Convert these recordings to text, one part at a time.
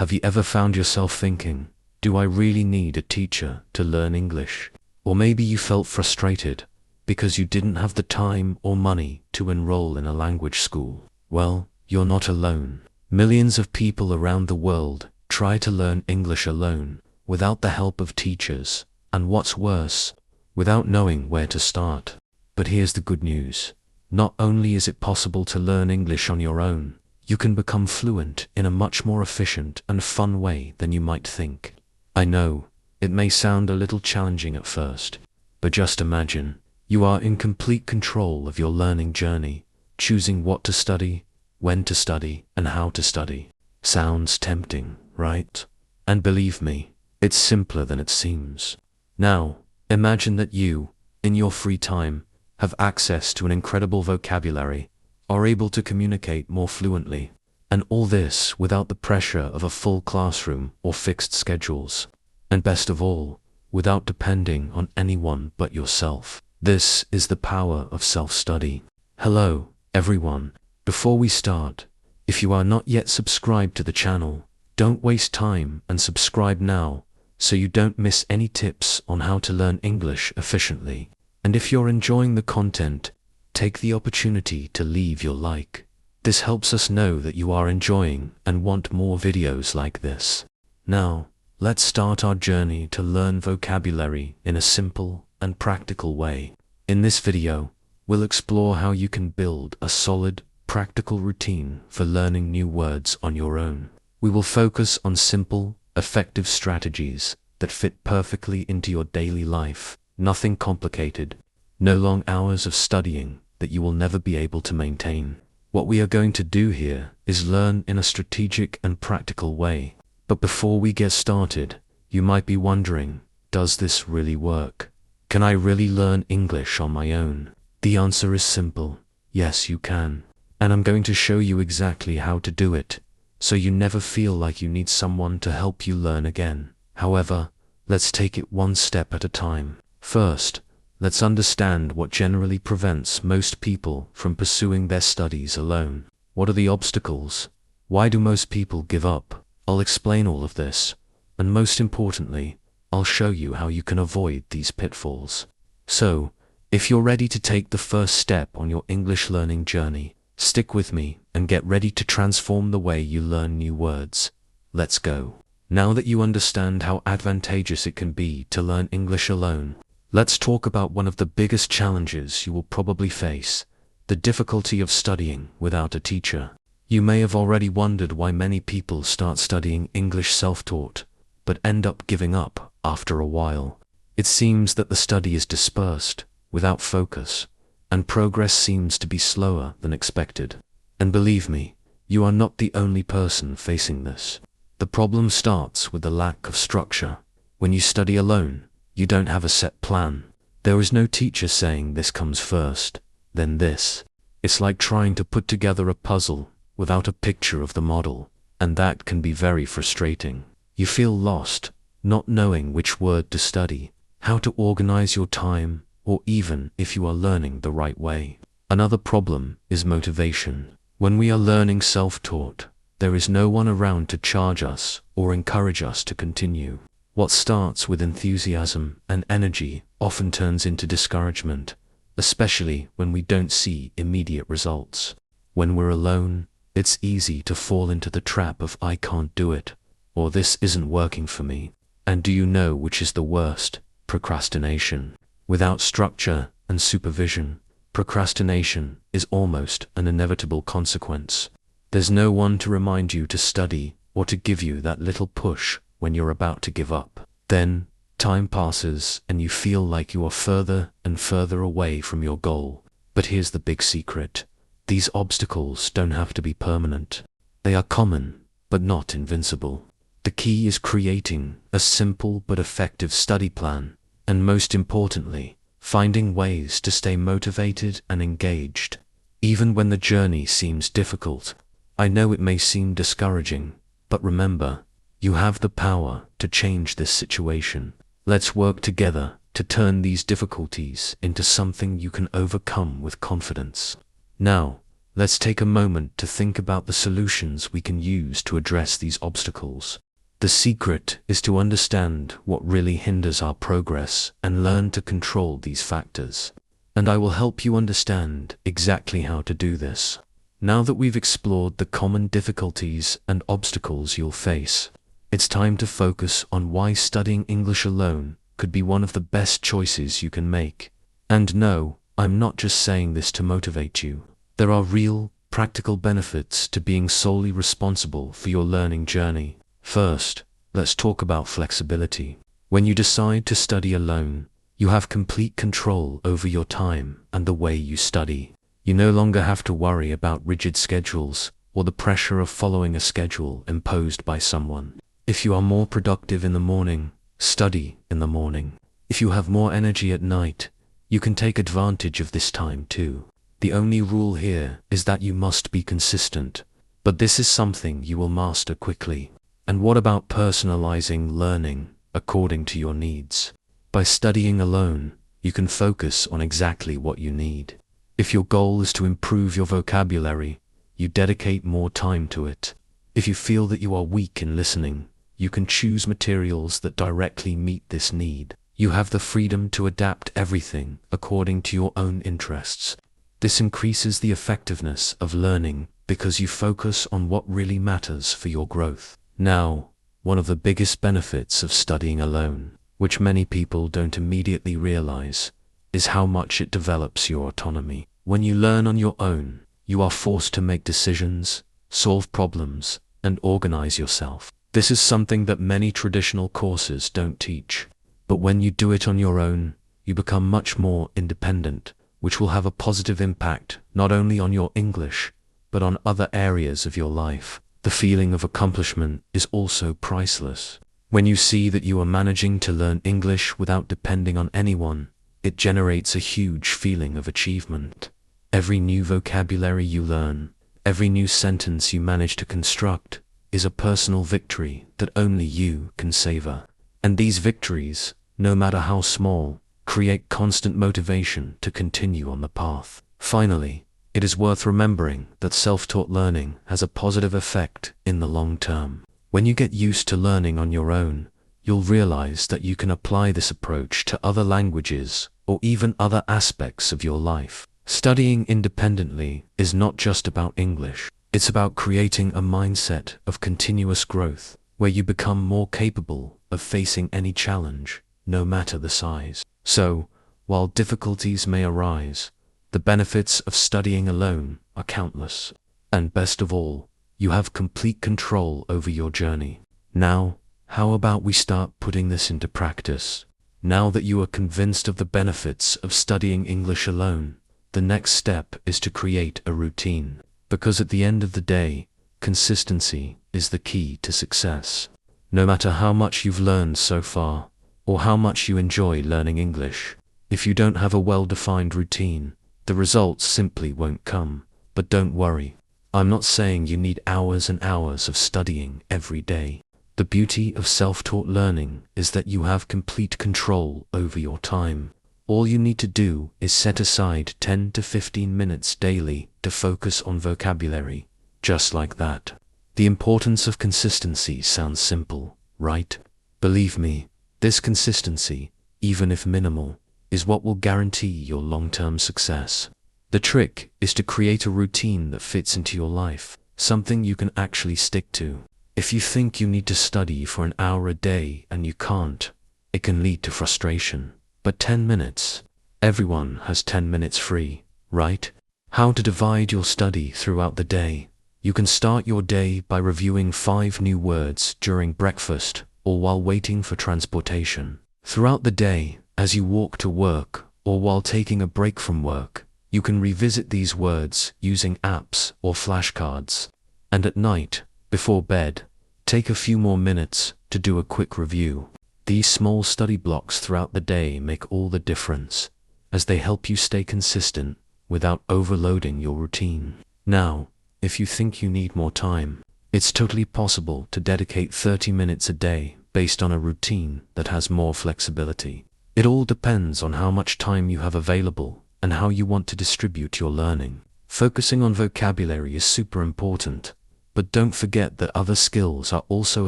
Have you ever found yourself thinking, do I really need a teacher to learn English? Or maybe you felt frustrated because you didn't have the time or money to enroll in a language school. Well, you're not alone. Millions of people around the world try to learn English alone, without the help of teachers, and what's worse, without knowing where to start. But here's the good news. Not only is it possible to learn English on your own, you can become fluent in a much more efficient and fun way than you might think. I know, it may sound a little challenging at first, but just imagine, you are in complete control of your learning journey, choosing what to study, when to study, and how to study. Sounds tempting, right? And believe me, it's simpler than it seems. Now, imagine that you, in your free time, have access to an incredible vocabulary, are able to communicate more fluently, and all this without the pressure of a full classroom or fixed schedules. And best of all, without depending on anyone but yourself. This is the power of self-study. Hello, everyone. Before we start, if you are not yet subscribed to the channel, don't waste time and subscribe now, so you don't miss any tips on how to learn English efficiently. And if you're enjoying the content, take the opportunity to leave your like. This helps us know that you are enjoying and want more videos like this. Now, let's start our journey to learn vocabulary in a simple and practical way. In this video, we'll explore how you can build a solid, practical routine for learning new words on your own. We will focus on simple, effective strategies that fit perfectly into your daily life. Nothing complicated, no long hours of studying that you will never be able to maintain. What we are going to do here is learn in a strategic and practical way. But before we get started, you might be wondering, does this really work? Can I really learn English on my own? The answer is simple. Yes, you can. And I'm going to show you exactly how to do it, so you never feel like you need someone to help you learn again. However, let's take it one step at a time. First, let's understand what generally prevents most people from pursuing their studies alone. What are the obstacles? Why do most people give up? I'll explain all of this, and most importantly, I'll show you how you can avoid these pitfalls. So, if you're ready to take the first step on your English learning journey, stick with me and get ready to transform the way you learn new words. Let's go. Now that you understand how advantageous it can be to learn English alone, let's talk about one of the biggest challenges you will probably face, the difficulty of studying without a teacher. You may have already wondered why many people start studying English self-taught, but end up giving up after a while. It seems that the study is dispersed, without focus, and progress seems to be slower than expected. And believe me, you are not the only person facing this. The problem starts with the lack of structure. When you study alone, you don't have a set plan. There is no teacher saying this comes first, then this. It's like trying to put together a puzzle without a picture of the model, and that can be very frustrating. You feel lost, not knowing which word to study, how to organize your time, or even if you are learning the right way. Another problem is motivation. When we are learning self-taught, there is no one around to charge us or encourage us to continue. What starts with enthusiasm and energy often turns into discouragement, especially when we don't see immediate results. When we're alone, it's easy to fall into the trap of I can't do it, or this isn't working for me. And do you know which is the worst? Procrastination. Without structure and supervision, procrastination is almost an inevitable consequence. There's no one to remind you to study or to give you that little push when you're about to give up. Then, time passes and you feel like you are further and further away from your goal. But here's the big secret. These obstacles don't have to be permanent. They are common, but not invincible. The key is creating a simple but effective study plan, and most importantly, finding ways to stay motivated and engaged. Even when the journey seems difficult, I know it may seem discouraging, but remember, you have the power to change this situation. Let's work together to turn these difficulties into something you can overcome with confidence. Now, let's take a moment to think about the solutions we can use to address these obstacles. The secret is to understand what really hinders our progress and learn to control these factors. And I will help you understand exactly how to do this. Now that we've explored the common difficulties and obstacles you'll face, it's time to focus on why studying English alone could be one of the best choices you can make. And no, I'm not just saying this to motivate you. There are real, practical benefits to being solely responsible for your learning journey. First, let's talk about flexibility. When you decide to study alone, you have complete control over your time and the way you study. You no longer have to worry about rigid schedules or the pressure of following a schedule imposed by someone. If you are more productive in the morning, study in the morning. If you have more energy at night, you can take advantage of this time too. The only rule here is that you must be consistent, but this is something you will master quickly. And what about personalizing learning according to your needs? By studying alone, you can focus on exactly what you need. If your goal is to improve your vocabulary, you dedicate more time to it. If you feel that you are weak in listening, you can choose materials that directly meet this need. You have the freedom to adapt everything according to your own interests. This increases the effectiveness of learning because you focus on what really matters for your growth. Now, one of the biggest benefits of studying alone, which many people don't immediately realize, is how much it develops your autonomy. When you learn on your own, you are forced to make decisions, solve problems, and organize yourself. This is something that many traditional courses don't teach. But when you do it on your own, you become much more independent, which will have a positive impact not only on your English, but on other areas of your life. The feeling of accomplishment is also priceless. When you see that you are managing to learn English without depending on anyone, it generates a huge feeling of achievement. Every new vocabulary you learn, every new sentence you manage to construct, is a personal victory that only you can savor. And these victories, no matter how small, create constant motivation to continue on the path. Finally, it is worth remembering that self-taught learning has a positive effect in the long term. When you get used to learning on your own, you'll realize that you can apply this approach to other languages or even other aspects of your life. Studying independently is not just about English. It's about creating a mindset of continuous growth, where you become more capable of facing any challenge, no matter the size. So, while difficulties may arise, the benefits of studying alone are countless. And best of all, you have complete control over your journey. Now, how about we start putting this into practice? Now that you are convinced of the benefits of studying English alone, the next step is to create a routine. Because at the end of the day, consistency is the key to success. No matter how much you've learned so far, or how much you enjoy learning English, if you don't have a well-defined routine, the results simply won't come. But don't worry, I'm not saying you need hours and hours of studying every day. The beauty of self-taught learning is that you have complete control over your time. All you need to do is set aside 10 to 15 minutes daily to focus on vocabulary, just like that. The importance of consistency sounds simple, right? Believe me, this consistency, even if minimal, is what will guarantee your long-term success. The trick is to create a routine that fits into your life, something you can actually stick to. If you think you need to study for an hour a day and you can't, it can lead to frustration. But 10 minutes. Everyone has 10 minutes free, right? How to divide your study throughout the day. You can start your day by reviewing 5 new words during breakfast or while waiting for transportation. Throughout the day, as you walk to work or while taking a break from work, you can revisit these words using apps or flashcards. And at night, before bed, take a few more minutes to do a quick review. These small study blocks throughout the day make all the difference, as they help you stay consistent without overloading your routine. Now, if you think you need more time, it's totally possible to dedicate 30 minutes a day based on a routine that has more flexibility. It all depends on how much time you have available and how you want to distribute your learning. Focusing on vocabulary is super important, but don't forget that other skills are also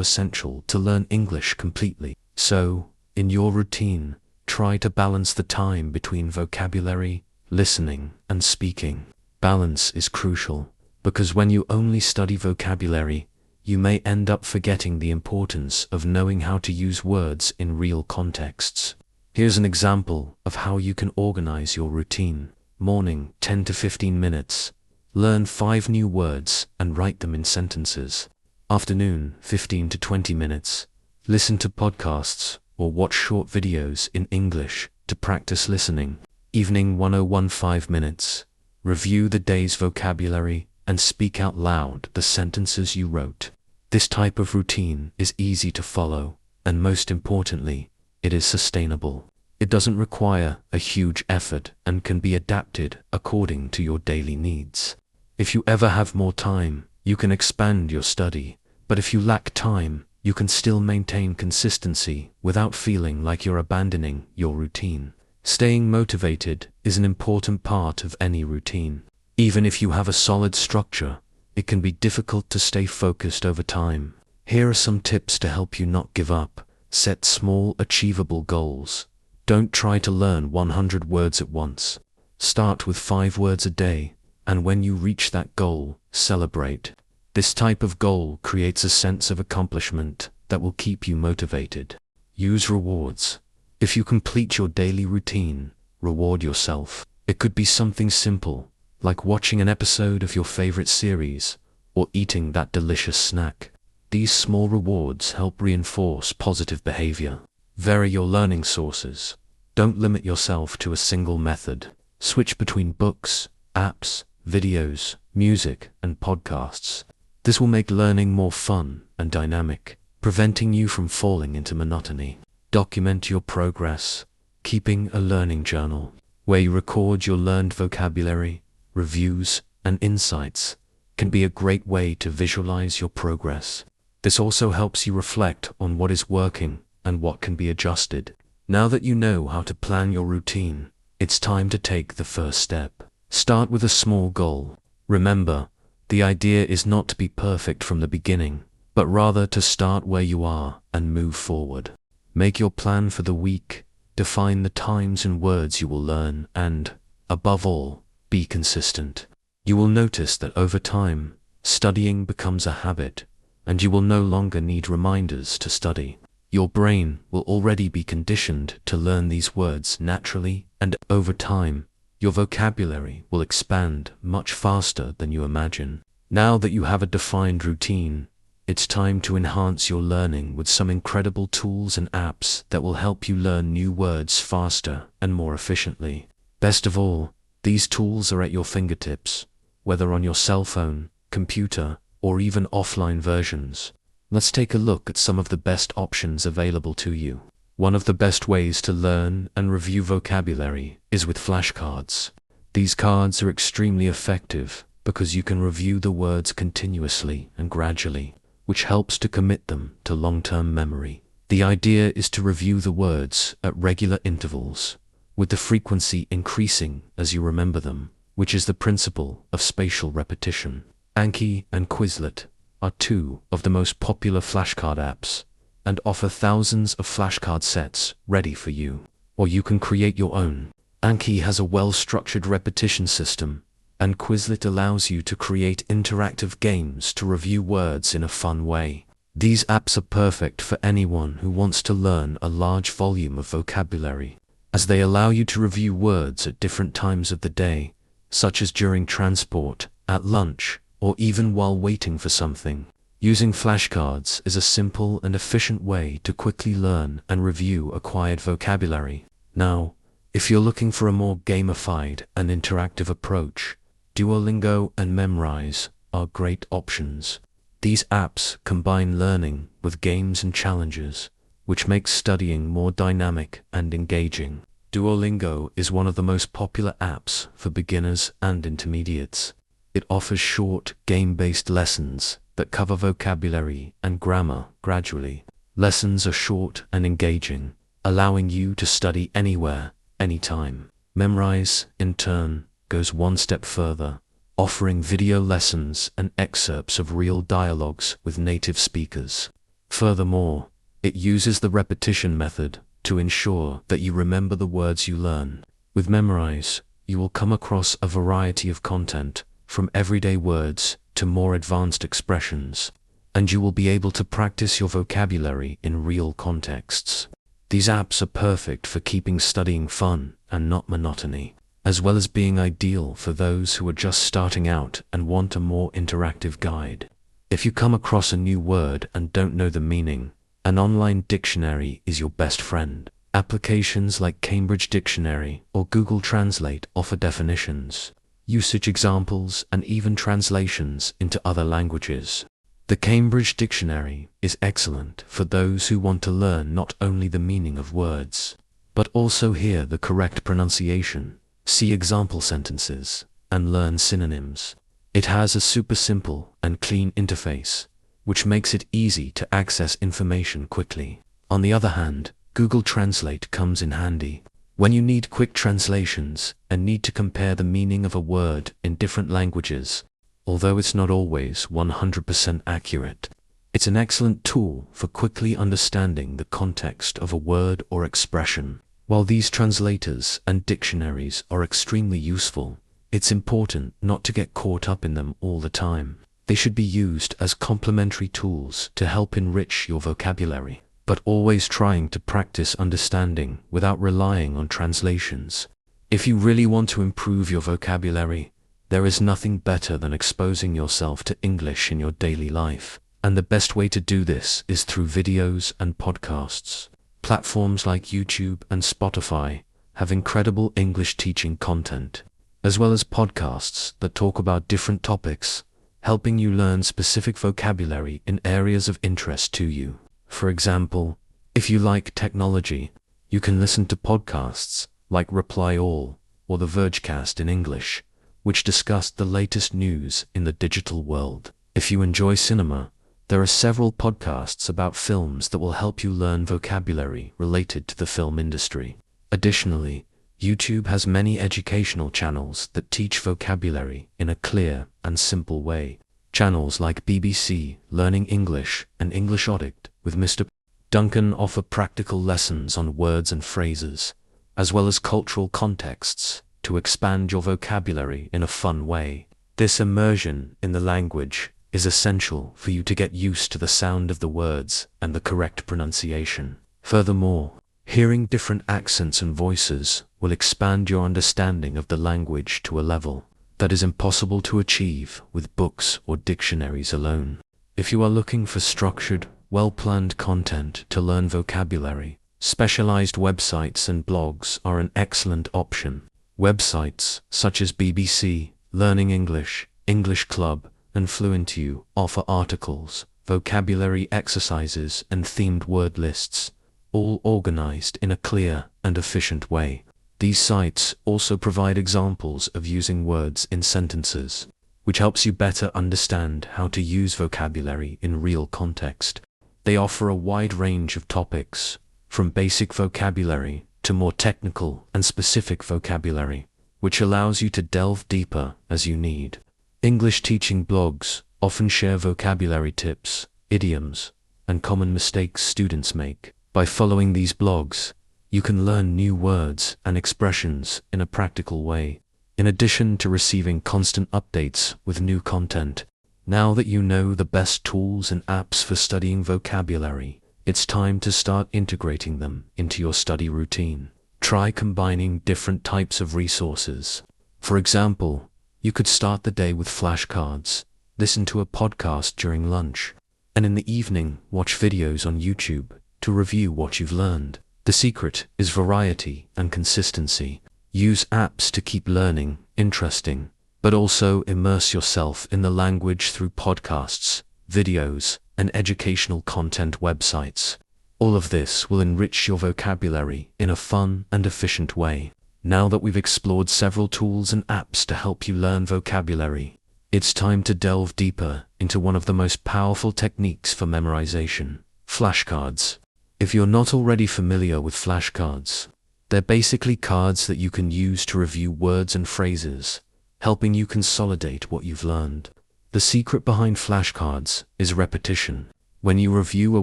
essential to learn English completely. So, in your routine, try to balance the time between vocabulary, listening, and speaking. Balance is crucial, because when you only study vocabulary, you may end up forgetting the importance of knowing how to use words in real contexts. Here's an example of how you can organize your routine. Morning, 10 to 15 minutes. Learn 5 new words and write them in sentences. Afternoon, 15 to 20 minutes. Listen to podcasts or watch short videos in English to practice listening. Evening, 1015 minutes. Review the day's vocabulary and speak out loud the sentences you wrote. This type of routine is easy to follow, and most importantly, it is sustainable. It doesn't require a huge effort and can be adapted according to your daily needs. If you ever have more time, you can expand your study, but if you lack time, you can still maintain consistency without feeling like you're abandoning your routine. Staying motivated is an important part of any routine. Even if you have a solid structure, it can be difficult to stay focused over time. Here are some tips to help you not give up. Set small, achievable goals. Don't try to learn 100 words at once. Start with 5 words a day, and when you reach that goal, celebrate. This type of goal creates a sense of accomplishment that will keep you motivated. Use rewards. If you complete your daily routine, reward yourself. It could be something simple, like watching an episode of your favorite series, or eating that delicious snack. These small rewards help reinforce positive behavior. Vary your learning sources. Don't limit yourself to a single method. Switch between books, apps, videos, music, and podcasts. This will make learning more fun and dynamic, preventing you from falling into monotony. Document your progress. Keeping a learning journal, where you record your learned vocabulary, reviews, and insights, can be a great way to visualize your progress. This also helps you reflect on what is working and what can be adjusted. Now that you know how to plan your routine, it's time to take the first step. Start with a small goal. Remember, the idea is not to be perfect from the beginning, but rather to start where you are and move forward. Make your plan for the week, define the times and words you will learn, and, above all, be consistent. You will notice that over time, studying becomes a habit, and you will no longer need reminders to study. Your brain will already be conditioned to learn these words naturally, and over time, your vocabulary will expand much faster than you imagine. Now that you have a defined routine, it's time to enhance your learning with some incredible tools and apps that will help you learn new words faster and more efficiently. Best of all, these tools are at your fingertips, whether on your cell phone, computer, or even offline versions. Let's take a look at some of the best options available to you. One of the best ways to learn and review vocabulary is with flashcards. These cards are extremely effective because you can review the words continuously and gradually, which helps to commit them to long-term memory. The idea is to review the words at regular intervals, with the frequency increasing as you remember them, which is the principle of spatial repetition. Anki and Quizlet are 2 of the most popular flashcard apps and offer thousands of flashcard sets ready for you. Or you can create your own. Anki has a well-structured repetition system, and Quizlet allows you to create interactive games to review words in a fun way. These apps are perfect for anyone who wants to learn a large volume of vocabulary, as they allow you to review words at different times of the day, such as during transport, at lunch, or even while waiting for something. Using flashcards is a simple and efficient way to quickly learn and review acquired vocabulary. Now, if you're looking for a more gamified and interactive approach, Duolingo and Memrise are great options. These apps combine learning with games and challenges, which makes studying more dynamic and engaging. Duolingo is one of the most popular apps for beginners and intermediates. It offers short, game-based lessons that cover vocabulary and grammar gradually. Lessons are short and engaging, allowing you to study anywhere, anytime. Memrise, in turn, goes one step further offering video lessons and excerpts of real dialogues with native speakers. Furthermore, it uses the repetition method to ensure that you remember the words you learn. With Memrise, you will come across a variety of content, from everyday words to more advanced expressions, and you will be able to practice your vocabulary in real contexts. These apps are perfect for keeping studying fun and not monotony, as well as being ideal for those who are just starting out and want a more interactive guide. If you come across a new word and don't know the meaning, an online dictionary is your best friend. Applications like Cambridge Dictionary or Google Translate offer definitions, usage examples, and even translations into other languages. The Cambridge Dictionary is excellent for those who want to learn not only the meaning of words, but also hear the correct pronunciation, see example sentences, and learn synonyms. It has a super simple and clean interface, which makes it easy to access information quickly. On the other hand, Google Translate comes in handy when you need quick translations and need to compare the meaning of a word in different languages. Although it's not always 100% accurate, it's an excellent tool for quickly understanding the context of a word or expression. While these translators and dictionaries are extremely useful, it's important not to get caught up in them all the time. They should be used as complementary tools to help enrich your vocabulary, but always trying to practice understanding without relying on translations. If you really want to improve your vocabulary, there is nothing better than exposing yourself to English in your daily life, and the best way to do this is through videos and podcasts. Platforms like YouTube and Spotify have incredible English teaching content, as well as podcasts that talk about different topics, helping you learn specific vocabulary in areas of interest to you. For example, if you like technology, you can listen to podcasts like Reply All or the Vergecast in English, which discuss the latest news in the digital world. If you enjoy cinema, there are several podcasts about films that will help you learn vocabulary related to the film industry. Additionally, YouTube has many educational channels that teach vocabulary in a clear and simple way. Channels like BBC Learning English and English Audit with Mr. Duncan offer practical lessons on words and phrases, as well as cultural contexts, to expand your vocabulary in a fun way. This immersion in the language is essential for you to get used to the sound of the words and the correct pronunciation. Furthermore, hearing different accents and voices will expand your understanding of the language to a level that is impossible to achieve with books or dictionaries alone. If you are looking for structured, well-planned content to learn vocabulary, specialized websites and blogs are an excellent option. Websites such as BBC Learning English, English Club, and fluency offer articles, vocabulary exercises, and themed word lists, all organized in a clear and efficient way. These sites also provide examples of using words in sentences, which helps you better understand how to use vocabulary in real context. They offer a wide range of topics, from basic vocabulary to more technical and specific vocabulary, which allows you to delve deeper as you need. English teaching blogs often share vocabulary tips, idioms, and common mistakes students make. By following these blogs, you can learn new words and expressions in a practical way, in addition to receiving constant updates with new content. Now that you know the best tools and apps for studying vocabulary, it's time to start integrating them into your study routine. Try combining different types of resources. For example, you could start the day with flashcards, listen to a podcast during lunch, and in the evening watch videos on YouTube to review what you've learned. The secret is variety and consistency. Use apps to keep learning interesting, but also immerse yourself in the language through podcasts, videos, and educational content websites. All of this will enrich your vocabulary in a fun and efficient way. Now that we've explored several tools and apps to help you learn vocabulary, it's time to delve deeper into one of the most powerful techniques for memorization: flashcards. If you're not already familiar with flashcards, they're basically cards that you can use to review words and phrases, helping you consolidate what you've learned. The secret behind flashcards is repetition. When you review a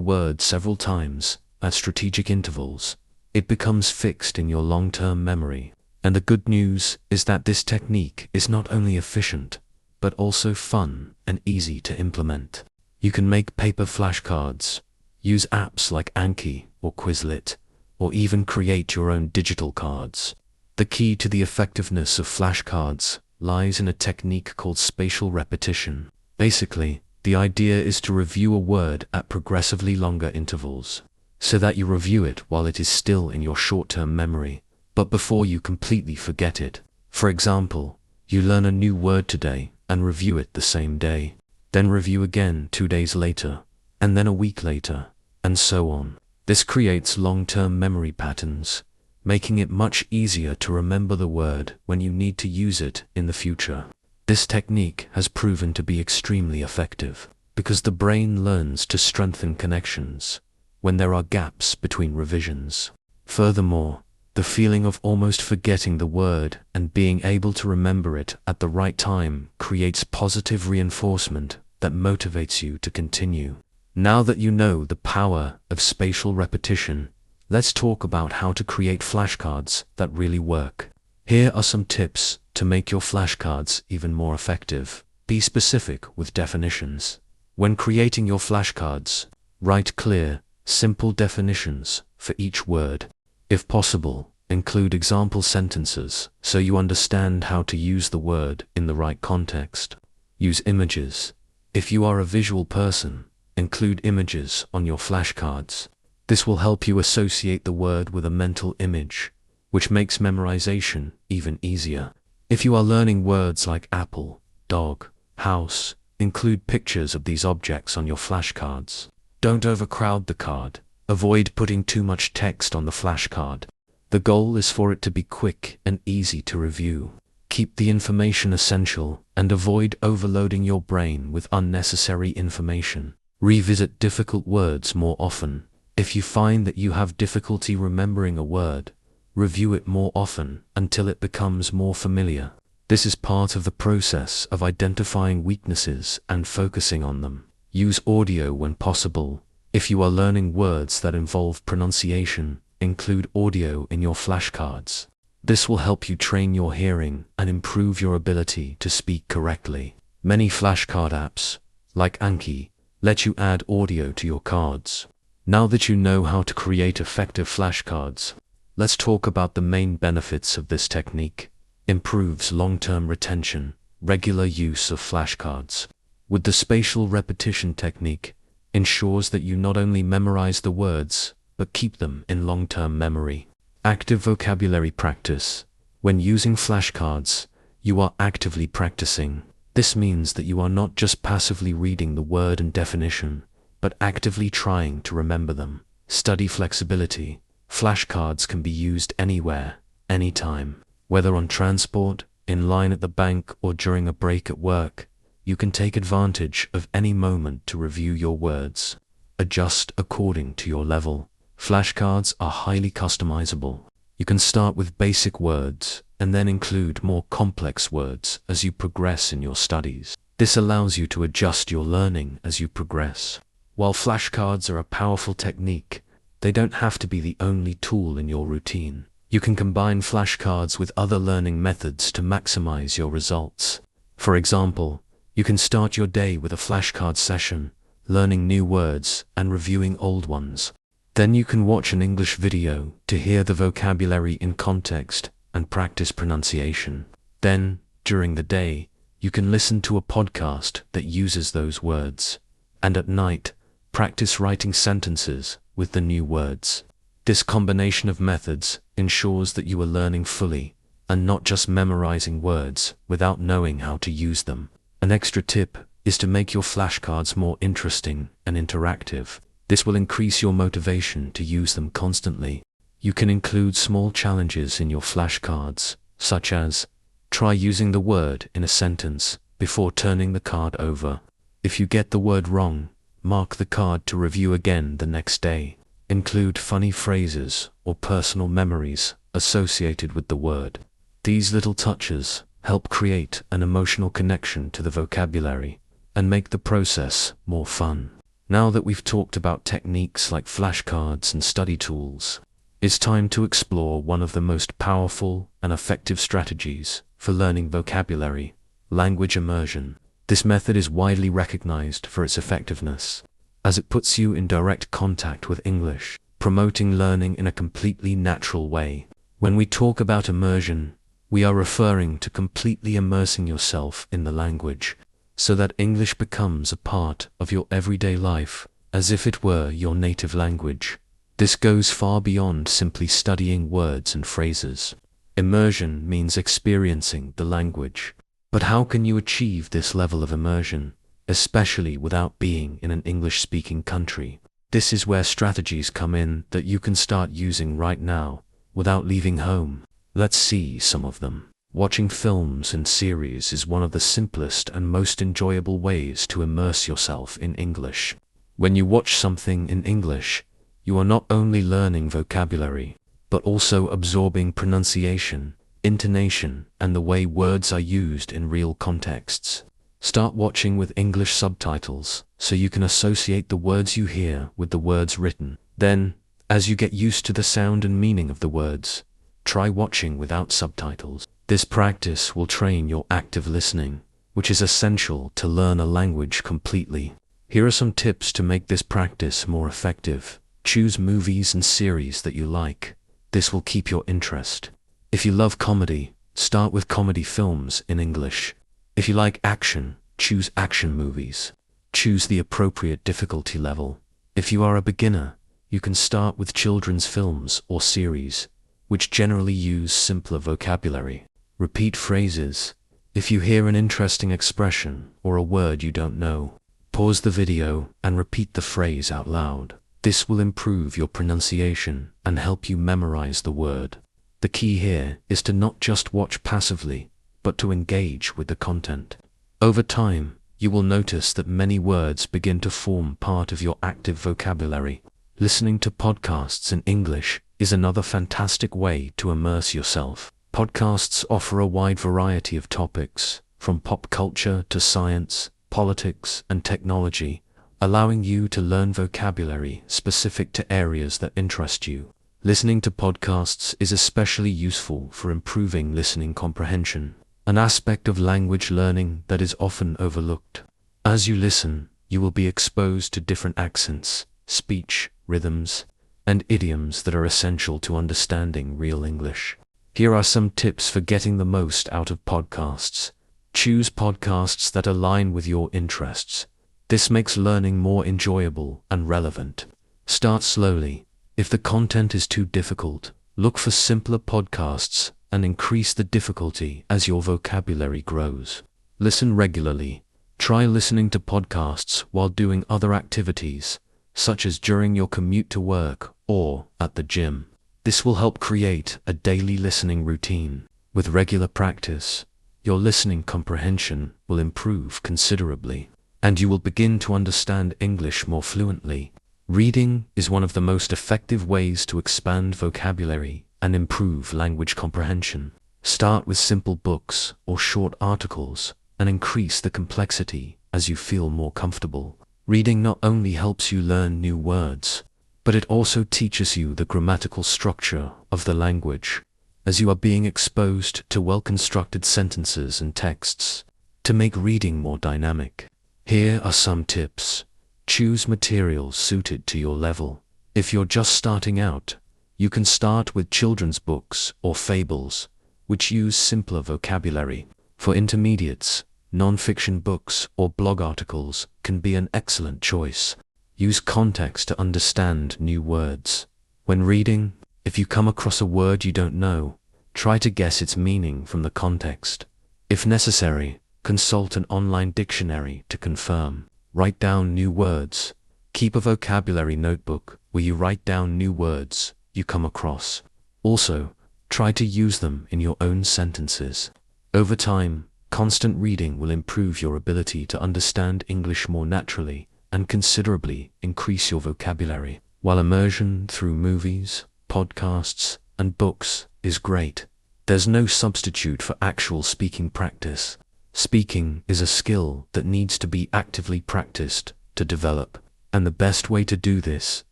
word several times at strategic intervals, it becomes fixed in your long-term memory. And the good news is that this technique is not only efficient, but also fun and easy to implement. You can make paper flashcards, use apps like Anki or Quizlet, or even create your own digital cards. The key to the effectiveness of flashcards lies in a technique called spatial repetition. Basically, the idea is to review a word at progressively longer intervals, so that you review it while it is still in your short-term memory, but before you completely forget it. For example, you learn a new word today and review it the same day, then review again 2 days later, and then a week later, and so on. This creates long-term memory patterns, making it much easier to remember the word when you need to use it in the future. This technique has proven to be extremely effective, because the brain learns to strengthen connections when there are gaps between revisions. Furthermore, the feeling of almost forgetting the word and being able to remember it at the right time creates positive reinforcement that motivates you to continue. Now that you know the power of spatial repetition, let's talk about how to create flashcards that really work. Here are some tips to make your flashcards even more effective. Be specific with definitions. When creating your flashcards, write clear, simple definitions for each word. If possible, include example sentences so you understand how to use the word in the right context. Use images. If you are a visual person, include images on your flashcards. This will help you associate the word with a mental image, which makes memorization even easier. If you are learning words like apple, dog, house, include pictures of these objects on your flashcards. Don't overcrowd the card. Avoid putting too much text on the flashcard. The goal is for it to be quick and easy to review. Keep the information essential and avoid overloading your brain with unnecessary information. Revisit difficult words more often. If you find that you have difficulty remembering a word, review it more often until it becomes more familiar. This is part of the process of identifying weaknesses and focusing on them. Use audio when possible. If you are learning words that involve pronunciation, include audio in your flashcards. This will help you train your hearing and improve your ability to speak correctly. Many flashcard apps, like Anki, let you add audio to your cards. Now that you know how to create effective flashcards, let's talk about the main benefits of this technique. Improves long-term retention. Regular use of flashcards with the spatial repetition technique ensures that you not only memorize the words, but keep them in long-term memory. Active vocabulary practice. When using flashcards, you are actively practicing. This means that you are not just passively reading the word and definition, but actively trying to remember them. Study flexibility. Flashcards can be used anywhere, anytime. Whether on transport, in line at the bank, or during a break at work, you can take advantage of any moment to review your words. Adjust according to your level. Flashcards are highly customizable. You can start with basic words and then include more complex words as you progress in your studies. This allows you to adjust your learning as you progress. While flashcards are a powerful technique, they don't have to be the only tool in your routine. You can combine flashcards with other learning methods to maximize your results. For example, you can start your day with a flashcard session, learning new words and reviewing old ones. Then you can watch an English video to hear the vocabulary in context and practice pronunciation. Then, during the day, you can listen to a podcast that uses those words. And at night, practice writing sentences with the new words. This combination of methods ensures that you are learning fully and not just memorizing words without knowing how to use them. An extra tip is to make your flashcards more interesting and interactive. This will increase your motivation to use them constantly. You can include small challenges in your flashcards, such as, try using the word in a sentence before turning the card over. If you get the word wrong, mark the card to review again the next day. Include funny phrases or personal memories associated with the word. These little touches help create an emotional connection to the vocabulary, and make the process more fun. Now that we've talked about techniques like flashcards and study tools, it's time to explore one of the most powerful and effective strategies for learning vocabulary: language immersion. This method is widely recognized for its effectiveness, as it puts you in direct contact with English, promoting learning in a completely natural way. When we talk about immersion, we are referring to completely immersing yourself in the language, so that English becomes a part of your everyday life, as if it were your native language. This goes far beyond simply studying words and phrases. Immersion means experiencing the language. But how can you achieve this level of immersion, especially without being in an English-speaking country? This is where strategies come in that you can start using right now, without leaving home. Let's see some of them. Watching films and series is one of the simplest and most enjoyable ways to immerse yourself in English. When you watch something in English, you are not only learning vocabulary, but also absorbing pronunciation, intonation, and the way words are used in real contexts. Start watching with English subtitles, so you can associate the words you hear with the words written. Then, as you get used to the sound and meaning of the words, try watching without subtitles. This practice will train your active listening, which is essential to learn a language completely. Here are some tips to make this practice more effective. Choose movies and series that you like. This will keep your interest. If you love comedy, start with comedy films in English. If you like action, choose action movies. Choose the appropriate difficulty level. If you are a beginner, you can start with children's films or series, which generally use simpler vocabulary. Repeat phrases. If you hear an interesting expression or a word you don't know, pause the video and repeat the phrase out loud. This will improve your pronunciation and help you memorize the word. The key here is to not just watch passively, but to engage with the content. Over time, you will notice that many words begin to form part of your active vocabulary. Listening to podcasts in English is another fantastic way to immerse yourself. Podcasts offer a wide variety of topics, from pop culture to science, politics, and technology, allowing you to learn vocabulary specific to areas that interest you. Listening to podcasts is especially useful for improving listening comprehension, an aspect of language learning that is often overlooked. As you listen, you will be exposed to different accents, speech, rhythms, and idioms that are essential to understanding real English. Here are some tips for getting the most out of podcasts. Choose podcasts that align with your interests. This makes learning more enjoyable and relevant. Start slowly. If the content is too difficult, look for simpler podcasts and increase the difficulty as your vocabulary grows. Listen regularly. Try listening to podcasts while doing other activities, such as during your commute to work or at the gym. This will help create a daily listening routine. With regular practice, your listening comprehension will improve considerably, and you will begin to understand English more fluently. Reading is one of the most effective ways to expand vocabulary and improve language comprehension. Start with simple books or short articles and increase the complexity as you feel more comfortable. Reading not only helps you learn new words, but it also teaches you the grammatical structure of the language, as you are being exposed to well-constructed sentences and texts to make reading more dynamic. Here are some tips. Choose materials suited to your level. If you're just starting out, you can start with children's books or fables, which use simpler vocabulary. For intermediates, non-fiction books or blog articles can be an excellent choice. Use context to understand new words. When reading, if you come across a word you don't know, try to guess its meaning from the context. If necessary, consult an online dictionary to confirm. Write down new words. Keep a vocabulary notebook where you write down new words you come across. Also, try to use them in your own sentences. Over time, constant reading will improve your ability to understand English more naturally and considerably increase your vocabulary. While immersion through movies, podcasts, and books is great, There's no substitute for actual speaking practice. Speaking is a skill that needs to be actively practiced to develop, and the best way to do this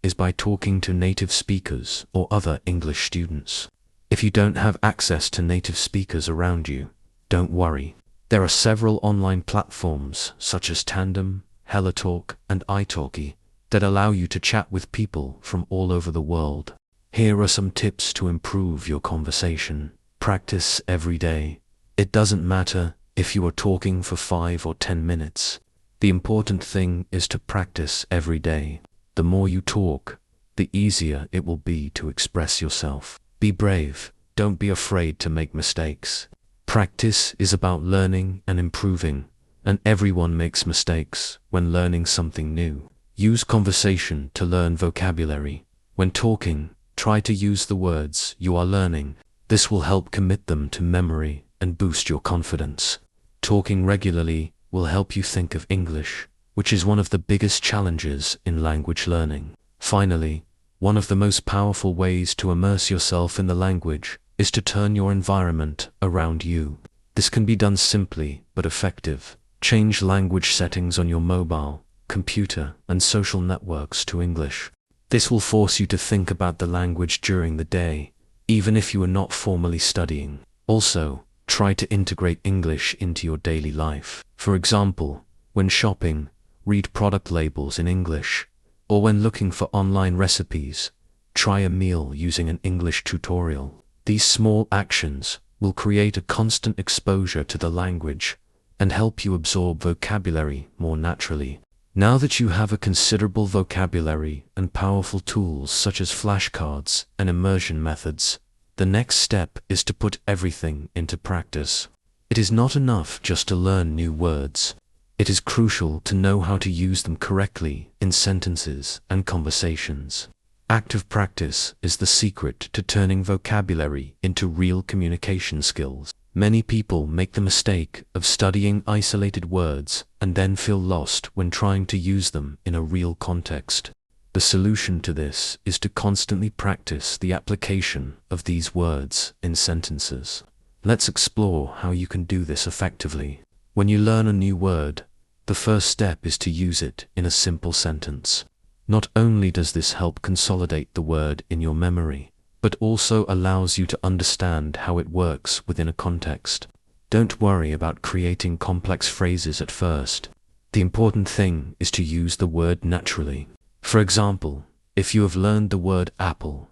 is by talking to native speakers or other English students. If you don't have access to native speakers around you, don't worry. There are several online platforms such as Tandem, HelloTalk, and italki that allow you to chat with people from all over the world. Here are some tips to improve your conversation. Practice every day. It doesn't matter if you are talking for 5 or 10 minutes. The important thing is to practice every day. The more you talk, the easier it will be to express yourself. Be brave. Don't be afraid to make mistakes. Practice is about learning and improving, and everyone makes mistakes when learning something new. Use conversation to learn vocabulary. When talking, try to use the words you are learning. This will help commit them to memory and boost your confidence. Talking regularly will help you think of English, which is one of the biggest challenges in language learning. Finally, one of the most powerful ways to immerse yourself in the language is to turn your environment around you. This can be done simply but effective. Change language settings on your mobile, computer, and social networks to English. This will force you to think about the language during the day, even if you are not formally studying. Also, try to integrate English into your daily life. For example, when shopping, read product labels in English, or when looking for online recipes, try a meal using an English tutorial. These small actions will create a constant exposure to the language and help you absorb vocabulary more naturally. Now that you have a considerable vocabulary and powerful tools such as flashcards and immersion methods, the next step is to put everything into practice. It is not enough just to learn new words. It is crucial to know how to use them correctly in sentences and conversations. Active practice is the secret to turning vocabulary into real communication skills. Many people make the mistake of studying isolated words and then feel lost when trying to use them in a real context. The solution to this is to constantly practice the application of these words in sentences. Let's explore how you can do this effectively. When you learn a new word, the first step is to use it in a simple sentence. Not only does this help consolidate the word in your memory, but also allows you to understand how it works within a context. Don't worry about creating complex phrases at first. The important thing is to use the word naturally. For example, if you have learned the word apple,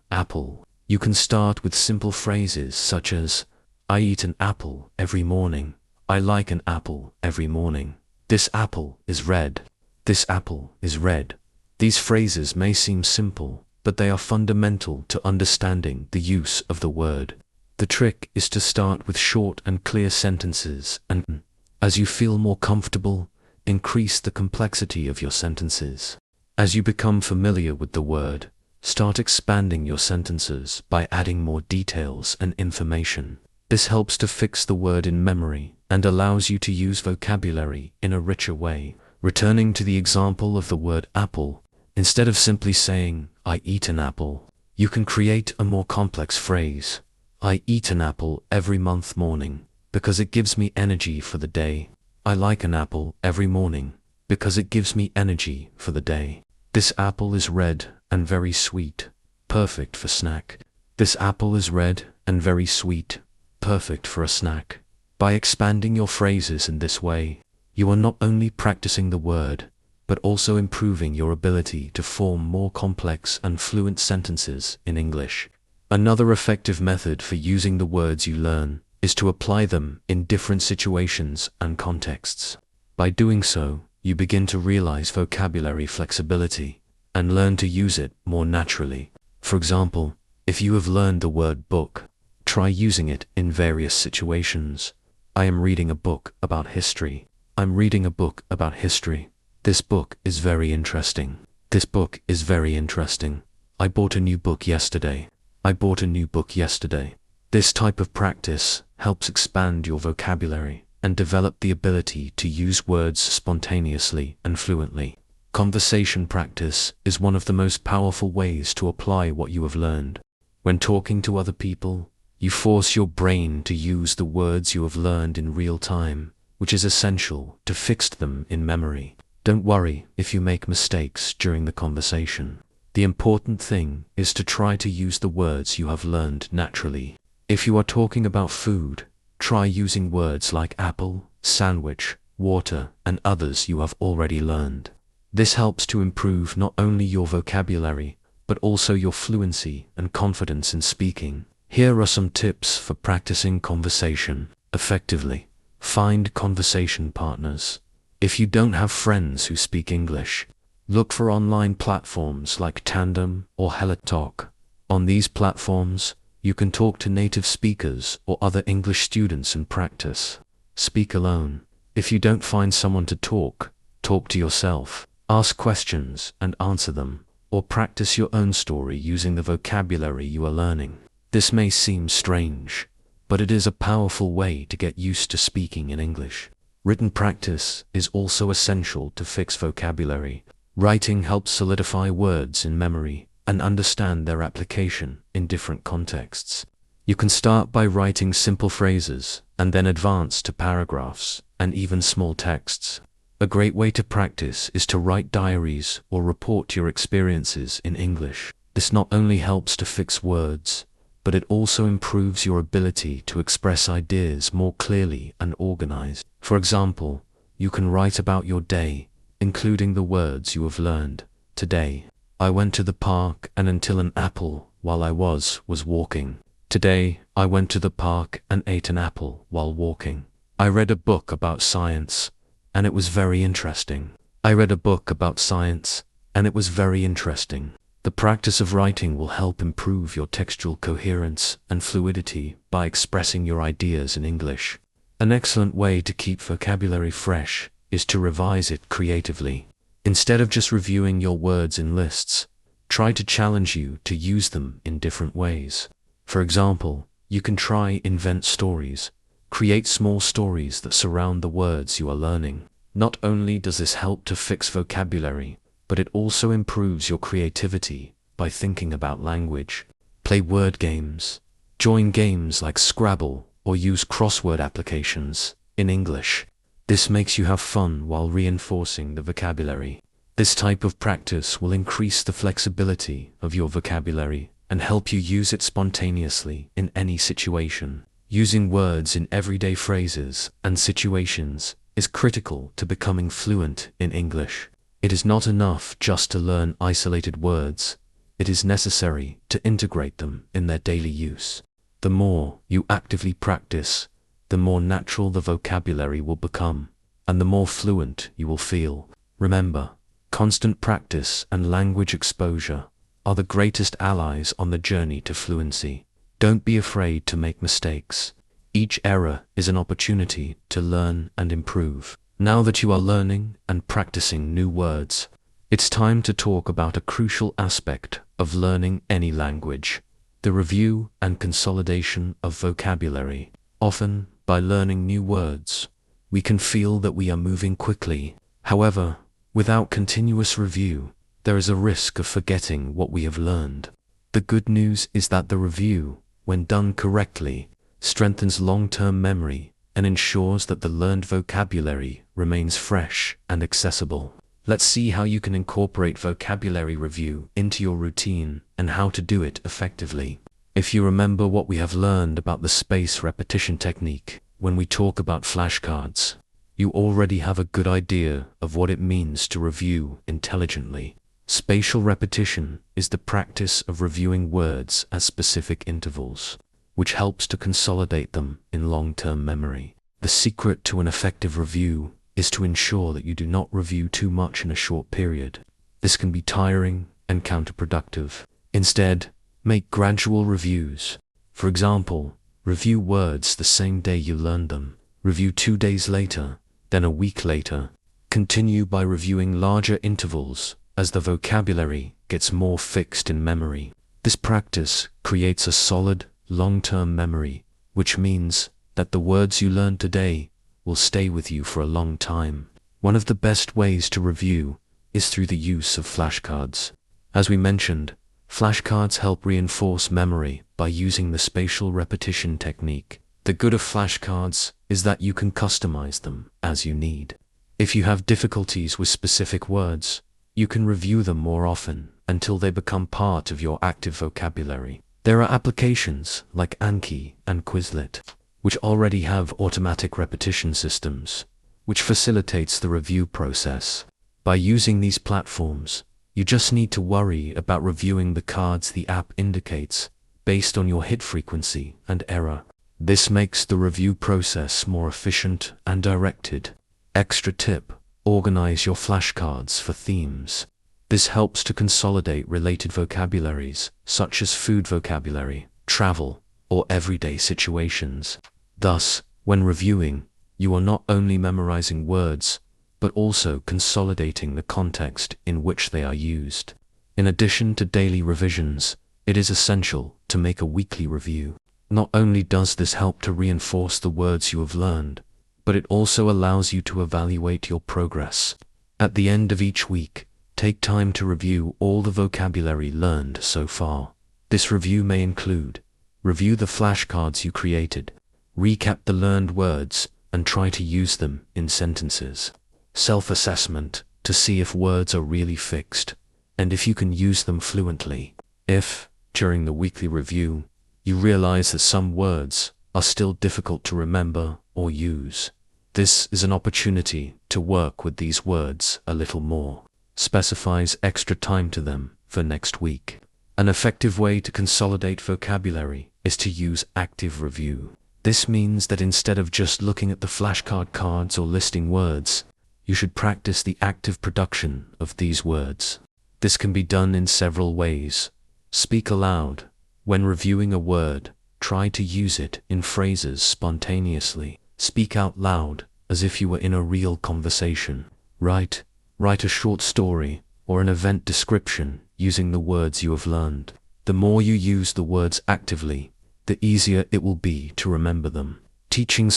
you can start with simple phrases such as, I eat an apple every morning. I like an apple every morning. This apple is red. This apple is red. These phrases may seem simple, but they are fundamental to understanding the use of the word. The trick is to start with short and clear sentences, and as you feel more comfortable, increase the complexity of your sentences. As you become familiar with the word, start expanding your sentences by adding more details and information. This helps to fix the word in memory and allows you to use vocabulary in a richer way. Returning to the example of the word apple, instead of simply saying, I eat an apple, you can create a more complex phrase. I eat an apple every morning because it gives me energy for the day. I like an apple every morning because it gives me energy for the day. This apple is red and very sweet, perfect for snack. This apple is red and very sweet, perfect for a snack. By expanding your phrases in this way, you are not only practicing the word, but also improving your ability to form more complex and fluent sentences in English. Another effective method for using the words you learn is to apply them in different situations and contexts. By doing so, you begin to realize vocabulary flexibility and learn to use it more naturally. For example, if you have learned the word book, try using it in various situations. I am reading a book about history. I'm reading a book about history. This book is very interesting. This book is very interesting. I bought a new book yesterday. I bought a new book yesterday. This type of practice helps expand your vocabulary and develop the ability to use words spontaneously and fluently. Conversation practice is one of the most powerful ways to apply what you have learned. When talking to other people, You force your brain to use the words you have learned in real time, which is essential to fix them in memory. Don't worry if you make mistakes during the conversation. The important thing is to try to use the words you have learned naturally. If you are talking about food, try using words like apple, sandwich, water, and others you have already learned. This helps to improve not only your vocabulary, but also your fluency and confidence in speaking. Here are some tips for practicing conversation effectively. Find conversation partners. If you don't have friends who speak English, look for online platforms like Tandem or HelloTalk. On these platforms, you can talk to native speakers or other English students and practice. Speak alone. If you don't find someone to talk to yourself. Ask questions and answer them, or practice your own story using the vocabulary you are learning. This may seem strange, but it is a powerful way to get used to speaking in English. Written practice is also essential to fix vocabulary. Writing helps solidify words in memory and understand their application in different contexts. You can start by writing simple phrases and then advance to paragraphs and even small texts. A great way to practice is to write diaries or report your experiences in English. This not only helps to fix words, but it also improves your ability to express ideas more clearly and organized. For example, you can write about your day, including the words you have learned. Today, I went to the park and until an apple while I was walking. Today, I went to the park and ate an apple while walking. I read a book about science, and it was very interesting. I read a book about science, and it was very interesting. The practice of writing will help improve your textual coherence and fluidity by expressing your ideas in English. An excellent way to keep vocabulary fresh is to revise it creatively. Instead of just reviewing your words in lists, try to challenge you to use them in different ways. For example, you can try invent stories. Create small stories that surround the words you are learning. Not only does this help to fix vocabulary, but it also improves your creativity by thinking about language. Play word games. Join games like Scrabble or use crossword applications in English. This makes you have fun while reinforcing the vocabulary. This type of practice will increase the flexibility of your vocabulary and help you use it spontaneously in any situation. Using words in everyday phrases and situations is critical to becoming fluent in English. It is not enough just to learn isolated words. It is necessary to integrate them in their daily use. The more you actively practice, the more natural the vocabulary will become, and the more fluent you will feel. Remember, constant practice and language exposure are the greatest allies on the journey to fluency. Don't be afraid to make mistakes. Each error is an opportunity to learn and improve. Now that you are learning and practicing new words, it's time to talk about a crucial aspect of learning any language: the review and consolidation of vocabulary. Often, by learning new words, we can feel that we are moving quickly. However, without continuous review, there is a risk of forgetting what we have learned. The good news is that the review, when done correctly, strengthens long-term memory and ensures that the learned vocabulary remains fresh and accessible. Let's see how you can incorporate vocabulary review into your routine and how to do it effectively. If you remember what we have learned about the space repetition technique when we talk about flashcards, you already have a good idea of what it means to review intelligently. Spatial repetition is the practice of reviewing words at specific intervals, which helps to consolidate them in long-term memory. The secret to an effective review is to ensure that you do not review too much in a short period. This can be tiring and counterproductive. Instead, make gradual reviews. For example, review words the same day you learned them. Review 2 days later, then a week later. Continue by reviewing larger intervals as the vocabulary gets more fixed in memory. This practice creates a solid, long-term memory, which means that the words you learn today will stay with you for a long time. One of the best ways to review is through the use of flashcards. As we mentioned, Flashcards help reinforce memory by using the spatial repetition technique. The good of flashcards is that you can customize them as you need. If you have difficulties with specific words, you can review them more often until they become part of your active vocabulary. There are applications like Anki and Quizlet, which already have automatic repetition systems, which facilitates the review process. By using these platforms, you just need to worry about reviewing the cards the app indicates based on your hit frequency and error. This makes the review process more efficient and directed. Extra tip: organize your flashcards for themes. This helps to consolidate related vocabularies, such as food vocabulary, travel, or everyday situations. Thus, when reviewing, you are not only memorizing words, but also consolidating the context in which they are used. In addition to daily revisions, it is essential to make a weekly review. Not only does this help to reinforce the words you have learned, but it also allows you to evaluate your progress. At the end of each week, take time to review all the vocabulary learned so far. This review may include: review the flashcards you created, recap the learned words, and try to use them in sentences. Self-assessment to see if words are really fixed, and if you can use them fluently. If, during the weekly review, you realize that some words are still difficult to remember or use, this is an opportunity to work with these words a little more. Specifies extra time to them for next week. An effective way to consolidate vocabulary is to use active review. This means that instead of just looking at the flashcard cards or listing words, you should practice the active production of these words. This can be done in several ways. Speak aloud. When reviewing a word, try to use it in phrases spontaneously. Speak out loud, as if you were in a real conversation. Write a short story or an event description using the words you have learned. The more you use the words actively, the easier it will be to remember them. Teaching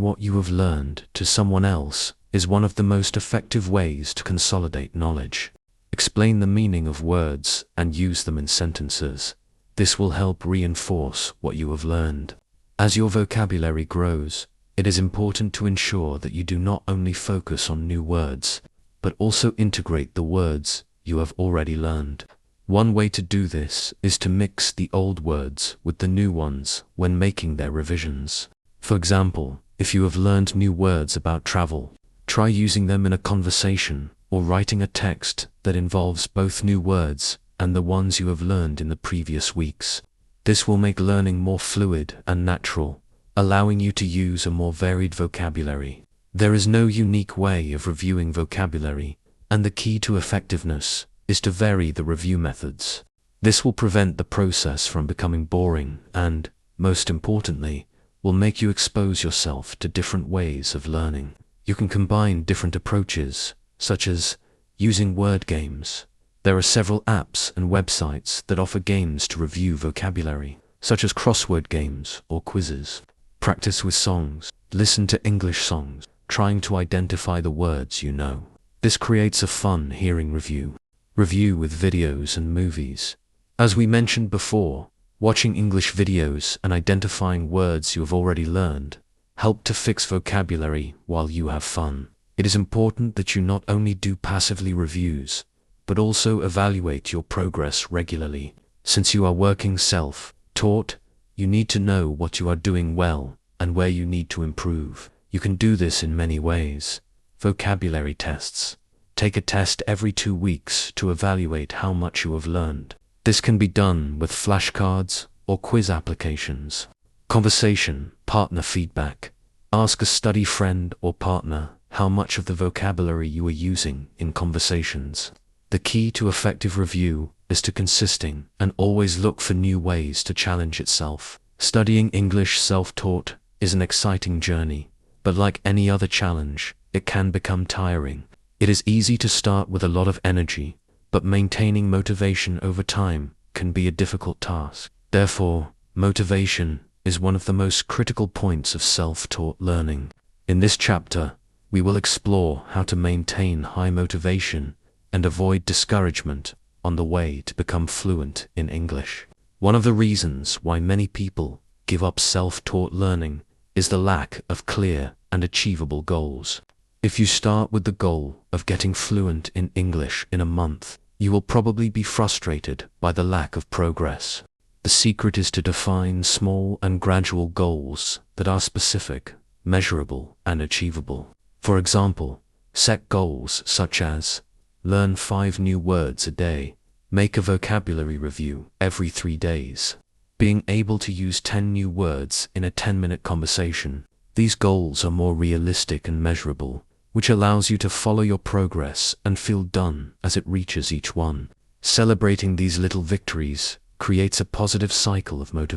what you have learned to someone else is one of the most effective ways to consolidate knowledge. Explain the meaning of words and use them in sentences. This will help reinforce what you have learned. As your vocabulary grows, it is important to ensure that you do not only focus on new words, but also integrate the words you have already learned. One way to do this is to mix the old words with the new ones when making their revisions. For example, if you have learned new words about travel, try using them in a conversation or writing a text that involves both new words and the ones you have learned in the previous weeks. This will make learning more fluid and natural, allowing you to use a more varied vocabulary. There is no unique way of reviewing vocabulary, and the key to effectiveness is to vary the review methods. This will prevent the process from becoming boring and, most importantly, will make you expose yourself to different ways of learning. You can combine different approaches, such as using word games. There are several apps and websites that offer games to review vocabulary, such as crossword games or quizzes. Practice with songs. Listen to English songs, trying to identify the words you know. This creates a fun hearing review. Review with videos and movies. As we mentioned before, watching English videos and identifying words you have already learned help to fix vocabulary while you have fun. It is important that you not only do passively reviews, but also evaluate your progress regularly. Since you are working self-taught, you need to know what you are doing well and where you need to improve. You can do this in many ways. Vocabulary tests. Take a test every 2 weeks to evaluate how much you have learned. This can be done with flashcards or quiz applications. Conversation, partner feedback. Ask a study friend or partner how much of the vocabulary you are using in conversations. The key to effective review is to consisting and always look for new ways to challenge itself. Studying English self-taught is an exciting journey, but like any other challenge, it can become tiring. It is easy to start with a lot of energy, but maintaining motivation over time can be a difficult task. Therefore, motivation is one of the most critical points of self-taught learning. In this chapter, we will explore how to maintain high motivation and avoid discouragement on the way to become fluent in English. One of the reasons why many people give up self-taught learning is the lack of clear and achievable goals. If you start with the goal of getting fluent in English in a month, you will probably be frustrated by the lack of progress. The secret is to define small and gradual goals that are specific, measurable, and achievable. For example, set goals such as learn 5 new words a day, make a vocabulary review every 3 days, being able to use 10 new words in a 10-minute conversation. These goals are more realistic and measurable, which allows you to follow your progress and feel done as it reaches each one. Celebrating these little victories creates a positive cycle of motivation.